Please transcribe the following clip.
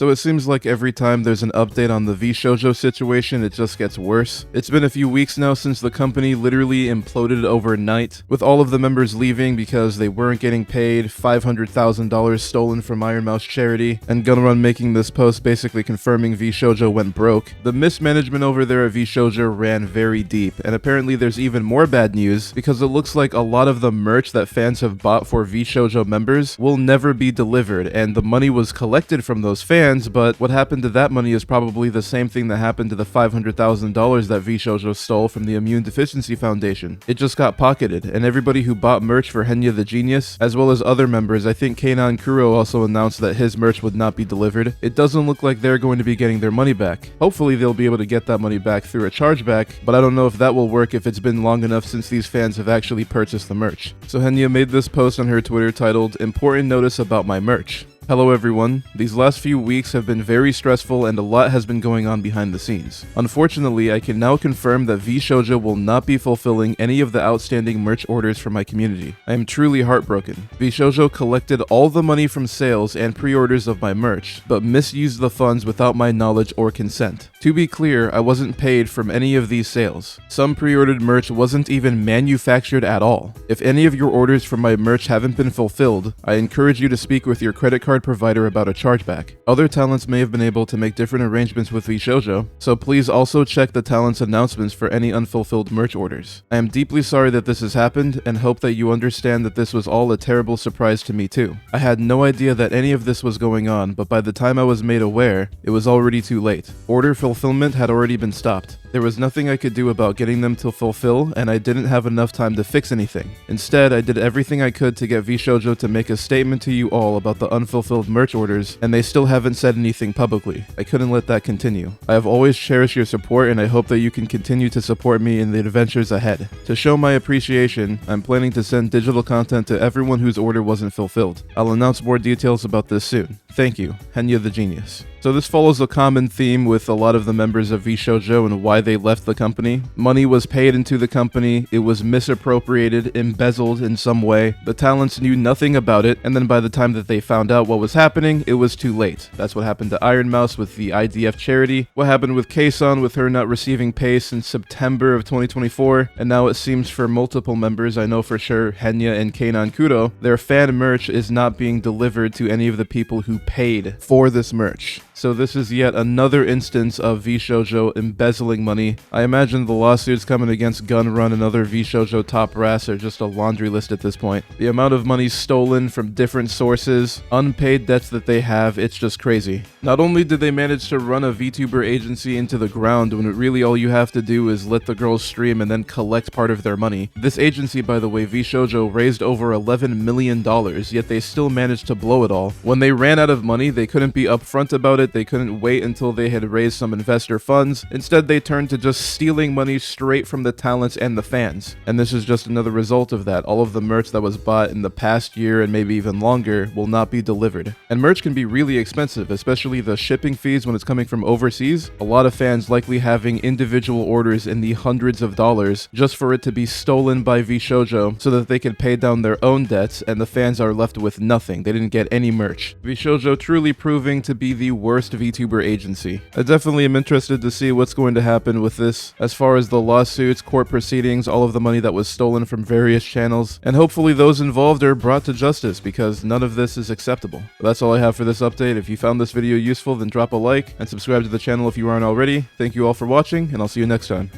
So it seems like every time there's an update on the VShojo situation, it just gets worse. It's been a few weeks now since the company literally imploded overnight, with all of the members leaving because they weren't getting paid, $500,000 stolen from Iron Mouse charity, and Gunrun making this post basically confirming VShojo went broke. The mismanagement over there at VShojo ran very deep, and apparently there's even more bad news because it looks like a lot of the merch that fans have bought for VShojo members will never be delivered, and the money was collected from those fans, but what happened to that money is probably the same thing that happened to the $500,000 that VShojo stole from the Immune Deficiency Foundation. It just got pocketed, and everybody who bought merch for Henya the Genius, as well as other members, I think Keinan Kuro also announced that his merch would not be delivered. It doesn't look like they're going to be getting their money back. Hopefully they'll be able to get that money back through a chargeback, but I don't know if that will work if it's been long enough since these fans have actually purchased the merch. So Henya made this post on her Twitter titled, "Important Notice About My Merch." Hello everyone. These last few weeks have been very stressful and a lot has been going on behind the scenes. Unfortunately, I can now confirm that VShojo will not be fulfilling any of the outstanding merch orders for my community. I am truly heartbroken. VShojo collected all the money from sales and pre-orders of my merch, but misused the funds without my knowledge or consent. To be clear, I wasn't paid from any of these sales. Some pre-ordered merch wasn't even manufactured at all. If any of your orders for my merch haven't been fulfilled, I encourage you to speak with your credit card provider about a chargeback. Other talents may have been able to make different arrangements with VShojo, so please also check the talent's announcements for any unfulfilled merch orders. I am deeply sorry that this has happened and hope that you understand that this was all a terrible surprise to me too. I had no idea that any of this was going on, but by the time I was made aware, it was already too late. Order fulfillment had already been stopped. There was nothing I could do about getting them to fulfill, and I didn't have enough time to fix anything. Instead, I did everything I could to get VShojo to make a statement to you all about the unfulfilled merch orders, and they still haven't said anything publicly. I couldn't let that continue. I have always cherished your support, and I hope that you can continue to support me in the adventures ahead. To show my appreciation, I'm planning to send digital content to everyone whose order wasn't fulfilled. I'll announce more details about this soon. Thank you, Henya the Genius. So this follows a common theme with a lot of the members of VShojo and why they left the company. Money was paid into the company, it was misappropriated, embezzled in some way, the talents knew nothing about it, and then by the time that they found out what was happening, it was too late. That's what happened to Iron Mouse with the IDF charity, what happened with Keisan with her not receiving pay since September of 2024, and now it seems for multiple members, I know for sure Henya and Keinan Kuro, their fan merch is not being delivered to any of the people who paid for this merch. So this is yet another instance of VShojo embezzling money. I imagine the lawsuits coming against Gunrun and other VShojo top brass are just a laundry list at this point. The amount of money stolen from different sources, unpaid debts that they have, it's just crazy. Not only did they manage to run a VTuber agency into the ground when really all you have to do is let the girls stream and then collect part of their money. This agency, by the way, VShojo, raised over $11 million, yet they still managed to blow it all. When they ran out of money, they couldn't be upfront about it. They couldn't wait until they had raised some investor funds. Instead, they turned to just stealing money straight from the talents and the fans. And this is just another result of that. All of the merch that was bought in the past year and maybe even longer will not be delivered. And merch can be really expensive, especially the shipping fees when it's coming from overseas. A lot of fans likely having individual orders in the hundreds of dollars just for it to be stolen by VShojo so that they can pay down their own debts, and the fans are left with nothing. They didn't get any merch. VShojo truly proving to be the worst VTuber agency. I definitely am interested to see what's going to happen with this as far as the lawsuits, court proceedings, all of the money that was stolen from various channels, and hopefully those involved are brought to justice because none of this is acceptable. But that's all I have for this update. If you found this video useful, then drop a like and subscribe to the channel if you aren't already. Thank you all for watching, and I'll see you next time.